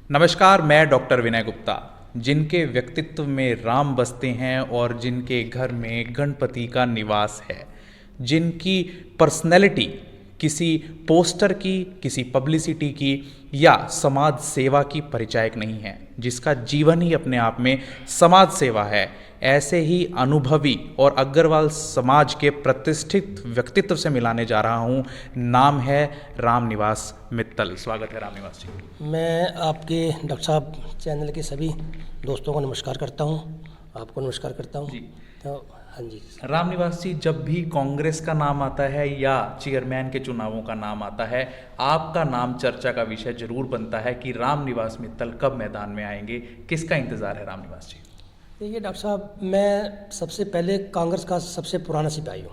नमस्कार, मैं डॉक्टर विनय गुप्ता। जिनके व्यक्तित्व में राम बसते हैं और जिनके घर में गणपति का निवास है, जिनकी पर्सनैलिटी किसी पोस्टर की, किसी पब्लिसिटी की या समाज सेवा की परिचायक नहीं है, जिसका जीवन ही अपने आप में समाज सेवा है, ऐसे ही अनुभवी और अग्रवाल समाज के प्रतिष्ठित व्यक्तित्व से मिलाने जा रहा हूँ। नाम है रामनिवास मित्तल। स्वागत है रामनिवास जी। मैं आपके डॉक्टर साहब चैनल के सभी दोस्तों को नमस्कार करता हूँ, आपको नमस्कार करता हूँ जी। तो हाँ जी। रामनिवास जी, जब भी कांग्रेस का नाम आता है या चेयरमैन के चुनावों का नाम आता है, आपका नाम चर्चा का विषय जरूर बनता है कि रामनिवास मित्तल कब मैदान में आएंगे। किसका इंतजार है रामनिवास जी? देखिए डॉक्टर साहब, मैं सबसे पहले कांग्रेस का सबसे पुराना सिपाही हूँ।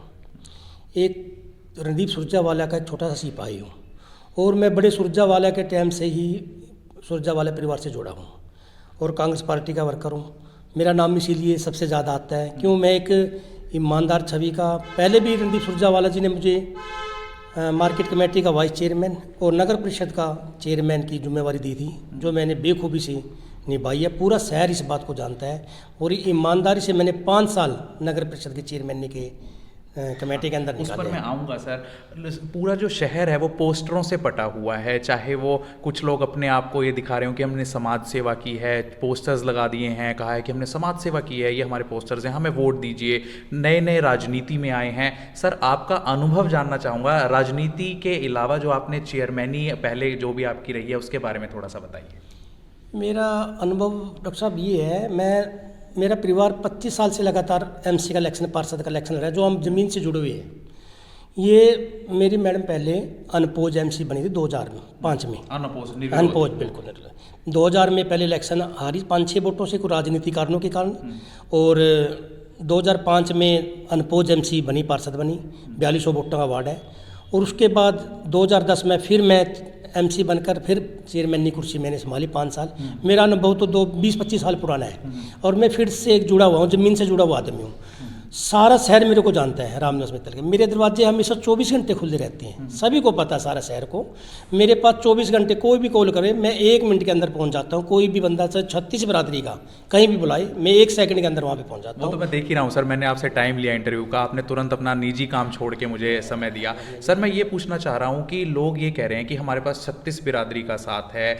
एक रणदीप सुरजेवाला का एक छोटा सा सिपाही हूँ और मैं बड़े सुरजेवाला के टाइम से ही सुरजेवाला परिवार से जुड़ा हूँ और कांग्रेस पार्टी का वर्कर हूँ। मेरा नाम इसीलिए सबसे ज़्यादा आता है क्यों मैं एक ईमानदार छवि का, पहले भी रणदीप सुरजेवाला जी ने मुझे मार्केट कमेटी का वाइस चेयरमैन और नगर परिषद का चेयरमैन की जिम्मेवारी दी थी, जो मैंने बेखूबी से निभाई है। पूरा शहर इस बात को जानता है और ईमानदारी से मैंने 5 साल नगर परिषद के चेयरमैन के कमेटी के अंदर उस पर निकाले। मैं आऊँगा सर। पूरा जो शहर है वो पोस्टरों से पटा हुआ है, चाहे वो कुछ लोग अपने आप को ये दिखा रहे हो कि हमने समाज सेवा की है, पोस्टर्स लगा दिए हैं, कहा है कि हमने समाज सेवा की है, ये हमारे पोस्टर्स हैं, हमें वोट दीजिए, नए नए राजनीति में आए हैं। सर, आपका अनुभव जानना चाहूँगा, राजनीति के अलावा जो आपने चेयरमैनी पहले जो भी आपकी रही है उसके बारे में थोड़ा सा बताइए। मेरा अनुभव डॉक्टर साहब ये है, मेरा परिवार 25 साल से लगातार एमसी का इलेक्शन, पार्षद का इलेक्शन रहा है, जो हम ज़मीन से जुड़े हुए हैं। ये मेरी मैडम पहले अनपोज एमसी बनी थी 2005 में। अनपोज बिल्कुल 2000 में पहले इलेक्शन हारी 5-6 वोटों से, कोई राजनीतिक कारणों के कारण, और 2005 में अनपोज एमसी बनी, पार्षद बनी, 4200 वोटों का वार्ड है। और उसके बाद 2010 में फिर मैं एमसी बनकर फिर चेयरमैन की कुर्सी मैंने संभाली 5 साल। मेरा अनुभव तो 20-25 साल पुराना है और मैं फिर से एक जुड़ा हुआ हूँ, ज़मीन से जुड़ा हुआ आदमी हूँ। सारा शहर मेरे को जानता है रामनिवास मित्तल के। मेरे दरवाजे हमेशा 24 घंटे खुले रहते हैं, सभी को पता है, सारा शहर को। मेरे पास 24 घंटे कोई भी कॉल करे, मैं 1 मिनट के अंदर पहुंच जाता हूं। कोई भी बंदा चाहे 36 बिरादरी का कहीं भी बुलाए, मैं 1 सेकंड के अंदर वहां पे पहुंच जाता हूं। वो तो मैं देख ही रहा हूँ सर, मैंने आपसे टाइम लिया इंटरव्यू का, आपने तुरंत अपना निजी काम छोड़ के मुझे समय दिया। सर, मैं ये पूछना चाह रहा हूँ कि लोग ये कह रहे हैं कि हमारे पास 36 बिरादरी का साथ है।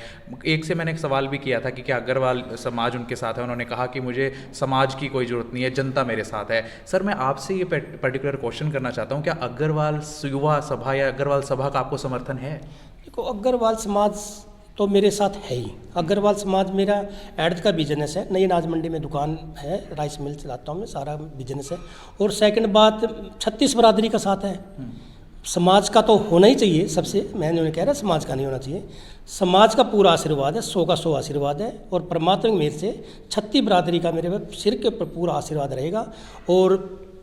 एक से मैंने एक सवाल भी किया था कि क्या अग्रवाल समाज उनके साथ है, उन्होंने कहा कि मुझे समाज की कोई जरूरत नहीं है, जनता मेरे साथ है। सर, मैं आपसे पर्टिकुलर क्वेश्चन करना चाहता हूं, क्या अग्रवाल युवा सभा या अग्रवाल सभा का आपको समर्थन है? देखो, अग्रवाल समाज तो मेरे साथ है ही। अग्रवाल समाज मेरा एड का बिजनेस है, नई अनाज मंडी में दुकान है, राइस मिल चलाता हूँ मैं, सारा बिजनेस है। और सेकंड बात, 36 बरादरी का साथ है। समाज का तो होना ही चाहिए सबसे, मैंने उन्हें कह रहा समाज का नहीं होना चाहिए। समाज का पूरा आशीर्वाद है, 100 का 100 आशीर्वाद है और परमात्मा की मेहर से 36 बरादरी का मेरे सिर के ऊपर पूरा आशीर्वाद रहेगा। और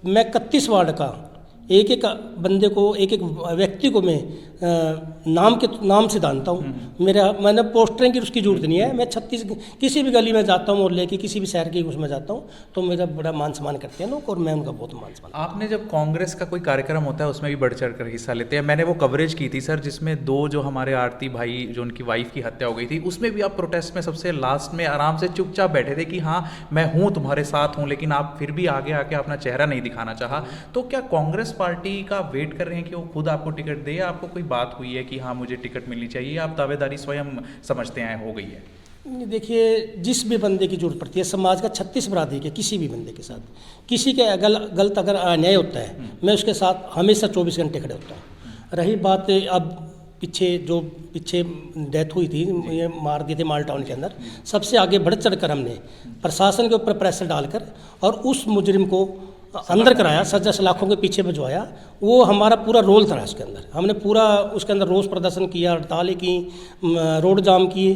मैं 31 वार्ड का एक एक बंदे को, एक एक व्यक्ति को मैं नाम से जानता हूँ। मैंने पोस्टरिंग की उसकी जरूरत नहीं है। मैं 36 किसी भी गली में जाता हूँ और लेके किसी भी शहर के उसमें जाता हूँ तो मेरा बड़ा मान सम्मान करते हैं लोग और मैं उनका बहुत मान सम्मान। आपने जब कांग्रेस का कोई कार्यक्रम होता है उसमें भी बढ़ चढ़ कर हिस्सा लेते हैं। मैंने वो कवरेज की थी सर, जिसमें 2 जो हमारे आरती भाई, जो उनकी वाइफ की हत्या हो गई थी, उसमें भी आप प्रोटेस्ट में सबसे लास्ट में आराम से चुपचाप बैठे थे कि हाँ मैं हूँ, तुम्हारे साथ हूँ, लेकिन आप फिर भी आगे आके अपना चेहरा नहीं दिखाना चाहा। तो क्या कांग्रेस पार्टी का वेट कर रहे हैं कि वो खुद आपको टिकट दे, या आपको कोई बात हुई है कि हाँ मुझे टिकट मिलनी चाहिए, आप दावेदारी स्वयं समझते हैं हो गई है? देखिए, जिस भी बंदे की जरूरत पड़ती है, समाज का 36 बरादरी के किसी भी बंदे के साथ, किसी के गलत अगर अन्याय होता है, मैं उसके साथ हमेशा 24 घंटे खड़े होता हूँ। रही बात अब पीछे डेथ हुई थी, ये मार दिए थे माल टाउन के अंदर, सबसे आगे बढ़ चढ़ कर हमने प्रशासन के ऊपर प्रेशर डालकर और उस मुजरिम को अंदर कराया, सजा सलाखों के पीछे भिजवाया। वो हमारा पूरा रोल था उसके अंदर। हमने पूरा उसके अंदर रोष प्रदर्शन किया, हड़तालें की, रोड जाम किए।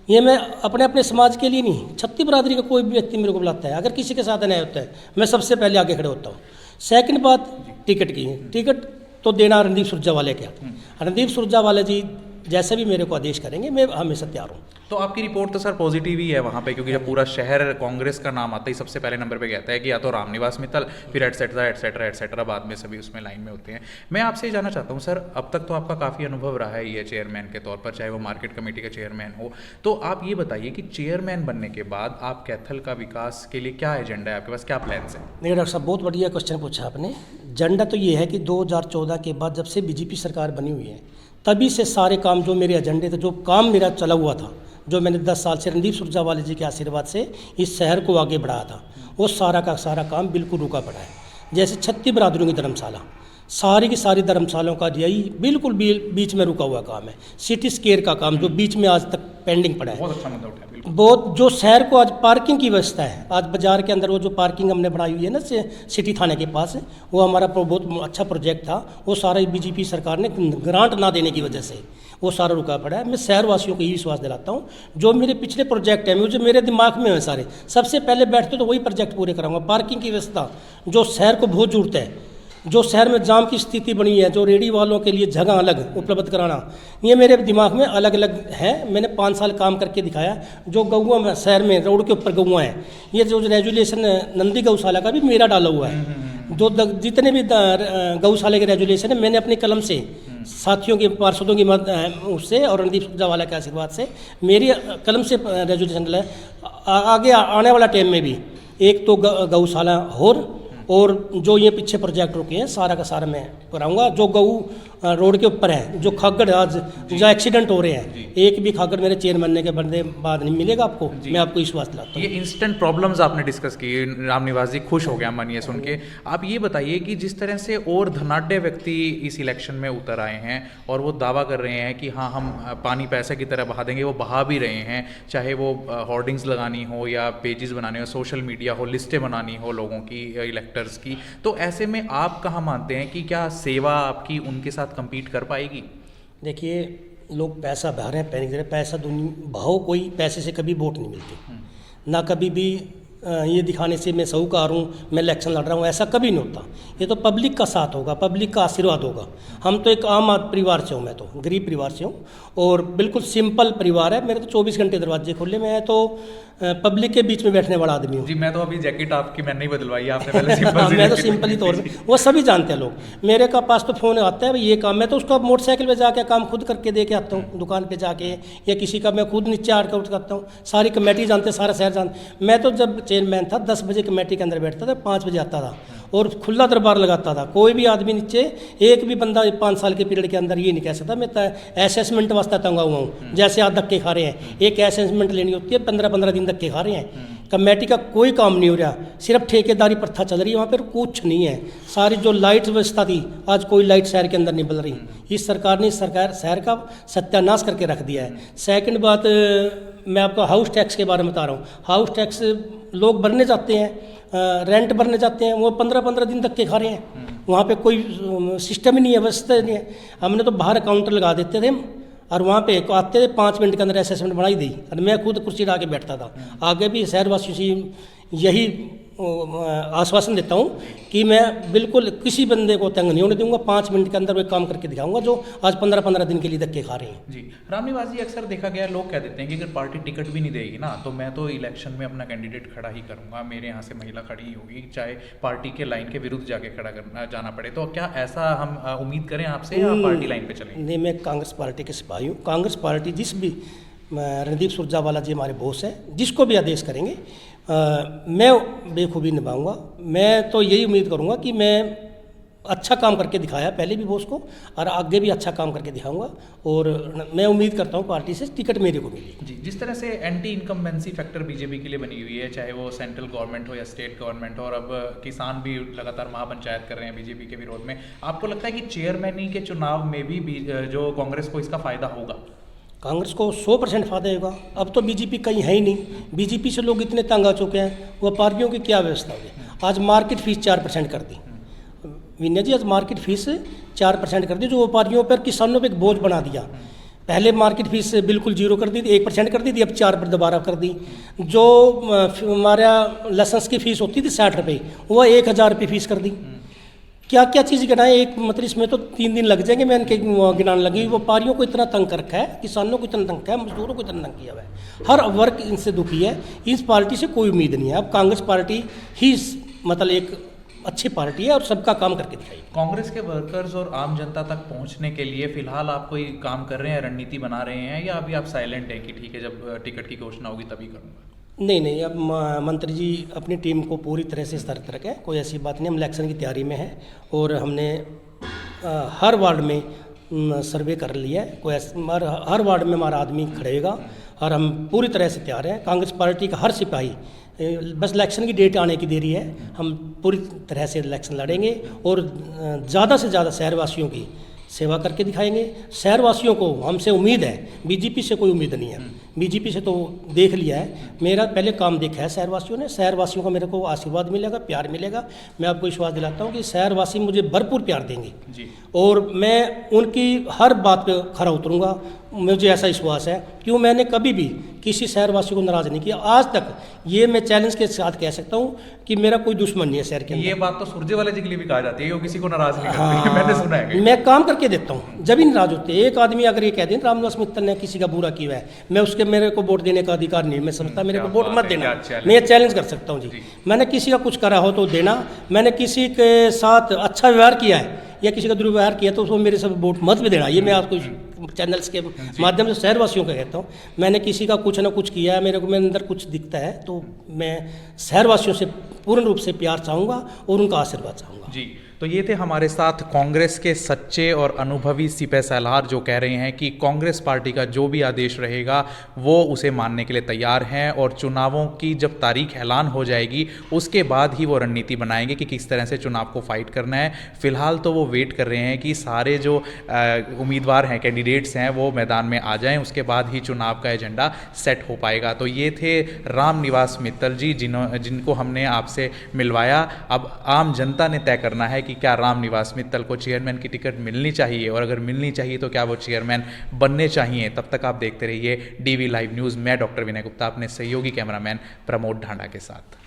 ये मैं अपने समाज के लिए नहीं, 36 बरादरी का कोई भी व्यक्ति मेरे को बुलाता है, अगर किसी के साथ अन्याय होता है, मैं सबसे पहले आगे खड़े होता हूँ। सेकंड बात, टिकट की। टिकट तो देना रणदीप सुरजेवाला के हाथ। रणदीप सुरजेवाला जी जैसे भी मेरे को आदेश करेंगे, मैं हमेशा तैयार हूँ। तो आपकी रिपोर्ट तो सर पॉजिटिव ही है वहाँ पे, क्योंकि जब पूरा शहर कांग्रेस का नाम आता ही सबसे पहले नंबर पे कहता है कि या तो रामनिवास मित्तल, फिर एटसेट्रा एटसेट्रा एटसेट्रा, बाद में सभी उसमें लाइन में होते हैं। मैं आपसे ये जानना चाहता हूँ सर, अब तक तो आपका काफ़ी अनुभव रहा है ये चेयरमैन के तौर पर, चाहे वो मार्केट कमेटी का चेयरमैन हो, तो आप ये बताइए कि चेयरमैन बनने के बाद आप कैथल का विकास के लिए क्या एजेंडा है आपके पास, क्या प्लान्स हैं? नहीं डॉक्टर साहब, बहुत बढ़िया क्वेश्चन पूछा आपने। एजेंडा तो ये है कि 2014 के बाद जब से बीजेपी सरकार बनी हुई है, तभी से सारे काम जो मेरे एजेंडे थे, जो काम मेरा चला हुआ था, जो मैंने 10 साल से रणदीप सुरजेवाला जी के आशीर्वाद से इस शहर को आगे बढ़ाया था, वो सारा का सारा काम बिल्कुल रुका पड़ा है। जैसे 36 बरादरियों की धर्मशाला, सारी की सारी धर्मशालाओं का यही बिल्कुल बीच में रुका हुआ काम है। सिटी स्केयर का काम जो बीच में आज तक पेंडिंग पड़ा है, बहुत अच्छा मुद्दा उठाया, बिल्कुल। बहुत जो शहर को आज पार्किंग की व्यवस्था है, आज बाजार के अंदर वो जो पार्किंग हमने बनाई हुई है ना सिटी थाने के पास, वो हमारा बहुत अच्छा प्रोजेक्ट था। वो सारा बीजेपी सरकार ने ग्रांट ना देने की वजह से वो सारा रुका पड़ा है। मैं शहरवासियों को यही विश्वास दिलाता हूँ, जो मेरे पिछले प्रोजेक्ट हैं, मुझे मेरे दिमाग में है सारे, सबसे पहले बैठते तो वही प्रोजेक्ट पूरे कराऊंगा। पार्किंग की व्यवस्था जो शहर को बहुत जरूरत है, जो शहर में जाम की स्थिति बनी है, जो रेडी वालों के लिए जगह अलग उपलब्ध कराना, ये मेरे दिमाग में अलग अलग है। मैंने 5 साल काम करके दिखाया। जो गौआ शहर में रोड के ऊपर गौआ है, ये जो रेजुलेशन नंदी गौशाला का भी मेरा डाला हुआ है। जो जितने भी गौशाला के रेजुलेशन है, मैंने अपनी कलम से, साथियों के पार्षदों की मदद उससे और रणदीप सुरजेवाला के आशीर्वाद से मेरी कलम से रेजुलेशन डला है। आगे आने वाला टाइम में भी एक तो गौशाला और जो ये पीछे प्रोजेक्ट रुके हैं, सारा का सारा मैं कराऊंगा। जो गऊ रोड के ऊपर है, जो खागड़ आज जो एक्सीडेंट हो रहे हैं, एक भी खागड़ मेरे चेयरमैन बनने के बंदे बाद नहीं मिलेगा आपको, मैं आपको विश्वास दिलाता हूँ। ये इंस्टेंट प्रॉब्लम्स आपने डिस्कस की, रामनिवास जी खुश हो गया मन ये सुन के। आप ये बताइए कि जिस तरह से और धनाढ़ व्यक्ति इस इलेक्शन में उतर आए हैं और वो दावा कर रहे हैं कि हाँ हम पानी पैसे की तरह बहा देंगे, वो बहा भी रहे हैं, चाहे वो होर्डिंग्स लगानी हो या पेजेस बनाने हो, सोशल मीडिया हो, लिस्टें बनानी हो लोगों की, इलेक्टर्स की, तो ऐसे में आप कहाँ मानते हैं कि क्या सेवा आपकी उनके साथ compete कर पाएगी? देखिए, लोग पैसा बहा रहे हैं, पैनिक दे रहे हैं। पैसा भाव कोई पैसे से कभी वोट नहीं मिलती, ना कभी भी ये दिखाने से मैं साहूकार हूँ, मैं इलेक्शन लड़ रहा हूँ, ऐसा कभी नहीं होता। ये तो पब्लिक का साथ होगा, पब्लिक का आशीर्वाद होगा। हम तो एक आम परिवार से हूँ, मैं तो गरीब परिवार से हूँ और बिल्कुल सिंपल परिवार है। मेरे तो 24 घंटे दरवाजे खोले, मैं तो पब्लिक के बीच में बैठने वाला आदमी हूँ। जी, मैं तो अभी जैकेट आपकी मैंने ही बदलवाई है, आपने पहले सिंपल मैं तो सिंपल ही तौर पे, वो सभी जानते हैं लोग। मेरे का पास तो फ़ोन आता है, भाई ये काम, मैं तो उसका मोटरसाइकिल पे जाके काम खुद करके दे के आता हूँ, दुकान पे जाके, या किसी का मैं खुद नीचे आकर उठ करता हूँ। सारी कमेटी जानते, सारा शहर जानते। मैं तो जब चेयरमैन था 10 बजे कमेटी के अंदर बैठता था, 5 बजे आता था और खुला दरबार लगाता था। कोई भी आदमी नीचे, एक भी बंदा 5 साल के पीरियड के अंदर ये नहीं कह सकता मैं असेसमेंट वास्ते तंगा हुआ हूँ। जैसे आज धक्के खा रहे हैं, एक असेसमेंट लेनी होती है, 15-15 दिन धक्के खा रहे हैं। कमेटी का कोई काम नहीं हो रहा, सिर्फ ठेकेदारी प्रथा चल रही है, वहाँ पर कुछ नहीं है। सारी जो लाइट व्यवस्था थी, आज कोई लाइट शहर के अंदर नहीं बदल रही। इस सरकार ने शहर का सत्यानाश करके रख दिया है। सेकंड बात, मैं आपको हाउस टैक्स के बारे में बता रहा हूँ। हाउस टैक्स लोग भरने जाते हैं, रेंट भरने जाते हैं, वो 15-15 दिन धक्के खा रहे हैं। वहाँ पे कोई सिस्टम ही नहीं है, व्यवस्था नहीं है। हमने तो बाहर काउंटर लगा देते थे और वहाँ पे आते थे, 5 मिनट के अंदर असेसमेंट बनाई दी और मैं खुद कुर्सी ला के बैठता था। आगे भी शहरवासियों से यही आश्वासन देता हूँ कि मैं बिल्कुल किसी बंदे को तंग नहीं होने दूंगा। 5 मिनट के अंदर वो काम करके दिखाऊंगा जो आज 15-15 दिन के लिए धक्के खा रहे हैं। जी, रामनिवास जी, अक्सर देखा गया लोग कह देते हैं कि अगर पार्टी टिकट भी नहीं देगी ना, तो मैं तो इलेक्शन में अपना कैंडिडेट खड़ा ही करूंगा, मेरे यहाँ से महिला खड़ी ही होगी, चाहे पार्टी के लाइन के विरुद्ध जाके खड़ा करना जाना पड़े। तो क्या ऐसा हम उम्मीद करें आपसे या पार्टी लाइन पे चलें? नहीं, मैं कांग्रेस पार्टी के सिपाही हूँ। कांग्रेस पार्टी जिस भी, रणदीप सुरजेवाला जी हमारे बॉस हैं, जिसको भी आदेश करेंगे मैं बेखूबी निभाऊंगा। मैं तो यही उम्मीद करूंगा कि मैं अच्छा काम करके दिखाया पहले भी बॉस को, और आगे भी अच्छा काम करके दिखाऊंगा, और मैं उम्मीद करता हूँ पार्टी से टिकट मेरे को मिले। जी, जिस तरह से एंटी इनकम्बेंसी फैक्टर बीजेपी के लिए बनी हुई है, चाहे वो सेंट्रल गवर्नमेंट हो या स्टेट गवर्नमेंट हो, और अब किसान भी लगातार महापंचायत कर रहे हैं बीजेपी के विरोध में, आपको लगता है कि चेयरमैनी के चुनाव में भी जो कांग्रेस को इसका फायदा होगा? कांग्रेस को 100% फायदा होगा। अब तो बीजेपी कहीं है ही नहीं, बीजेपी से लोग इतने तंग आ चुके हैं। व्यापारियों की क्या व्यवस्था होगी? आज मार्केट फीस 4% कर दी विनय जी, आज मार्केट फीस 4% कर दी, जो व्यापारियों पर, किसानों पर एक बोझ बना दिया। पहले मार्केट फीस बिल्कुल 0 कर दी थी, 1% कर दी थी, अब 4 पर दोबारा कर दी। जो हमारा लाइसेंस की फ़ीस होती थी 60 रुपये, वह 1000 रुपये फीस कर दी। क्या क्या चीज़ गिनाएं, एक मतलब इसमें तो 3 दिन लग जाएंगे, मैं इनके गिनाने लगी। व्यापारियों को इतना तंग कर रखा है, किसानों को इतना तंग किया है, मजदूरों को इतना तंग किया हुआ है, हर वर्ग इनसे दुखी है। इस पार्टी से कोई उम्मीद नहीं है। अब कांग्रेस पार्टी ही मतलब एक अच्छी पार्टी है और सबका काम करके दिखाएगी। कांग्रेस के वर्कर्स और आम जनता तक पहुंचने के लिए फिलहाल आप कोई काम कर रहे हैं, रणनीति बना रहे हैं, या अभी आप साइलेंट हैं कि ठीक है जब टिकट की घोषणा होगी तभी करूँगा? नहीं नहीं, अब मंत्री जी अपनी टीम को पूरी तरह से सतर्क रखें, कोई ऐसी बात नहीं। हम इलेक्शन की तैयारी में हैं और हमने हर वार्ड में सर्वे कर लिया है। हर वार्ड में हमारा आदमी खड़ेगा और हम पूरी तरह से तैयार हैं। कांग्रेस पार्टी का हर सिपाही, बस इलेक्शन की डेट आने की देरी है, हम पूरी तरह से इलेक्शन लड़ेंगे और ज़्यादा से ज़्यादा शहरवासियों की सेवा करके दिखाएंगे। शहरवासियों को हमसे उम्मीद है, बीजेपी से कोई उम्मीद नहीं है। बीजेपी से तो देख लिया है, मेरा पहले काम देखा है शहरवासियों ने। शहरवासियों का मेरे को आशीर्वाद मिलेगा, प्यार मिलेगा। मैं आपको विश्वास दिलाता हूँ कि शहरवासी मुझे भरपूर प्यार देंगे जी। और मैं उनकी हर बात पे खरा उतरूँगा। मुझे ऐसा विश्वास है, क्यों मैंने कभी भी किसी शहरवासी को नाराज़ नहीं किया आज तक। ये मैं चैलेंज के साथ कह सकता हूँ कि मेरा कोई दुश्मन नहीं है शहर के अंदर। ये बात तो सुरजेवाला जी के लिए भी कहा जाती है, वो किसी को नाराज नहीं करते। मैंने सुना है कहीं। मैं काम करके देता हूँ, जब ही नाराज होते। एक आदमी अगर ये कह दे रामनिवास मित्तल ने किसी का बुरा किया है, मैं उसके मेरे को वोट देने का अधिकार नहीं, मैं समझता मेरे को वोट मत देना। मैं ये चैलेंज कर सकता हूँ जी। मैंने किसी का कुछ करा हो तो देना, मैंने किसी के साथ अच्छा व्यवहार किया है या किसी का दुर्व्यवहार किया तो उसको मेरे सब वोट मत भी देना। ये मैं आपको चैनल्स के माध्यम से शहरवासियों को कहता हूँ। मैंने किसी का कुछ ना कुछ किया है, मेरे को मेरे अंदर कुछ दिखता है तो मैं शहरवासियों से पूर्ण रूप से प्यार चाहूँगा और उनका आशीर्वाद चाहूँगा जी। तो ये थे हमारे साथ कांग्रेस के सच्चे और अनुभवी सिपह सलार, जो कह रहे हैं कि कांग्रेस पार्टी का जो भी आदेश रहेगा वो उसे मानने के लिए तैयार हैं और चुनावों की जब तारीख ऐलान हो जाएगी उसके बाद ही वो रणनीति बनाएंगे कि किस तरह से चुनाव को फाइट करना है। फिलहाल तो वो वेट कर रहे हैं कि सारे जो उम्मीदवार हैं, कैंडिडेट्स हैं, वो मैदान में आ जाएं, उसके बाद ही चुनाव का एजेंडा सेट हो पाएगा। तो ये थे रामनिवास मित्तल जी, जिनको हमने आपसे मिलवाया। अब आम जनता ने तय करना है कि क्या रामनिवास मित्तल को चेयरमैन की टिकट मिलनी चाहिए, और अगर मिलनी चाहिए तो क्या वो चेयरमैन बनने चाहिए। तब तक आप देखते रहिए DV लाइव न्यूज़। मैं डॉक्टर विनय गुप्ता अपने सहयोगी कैमरामैन प्रमोद ढांडा के साथ।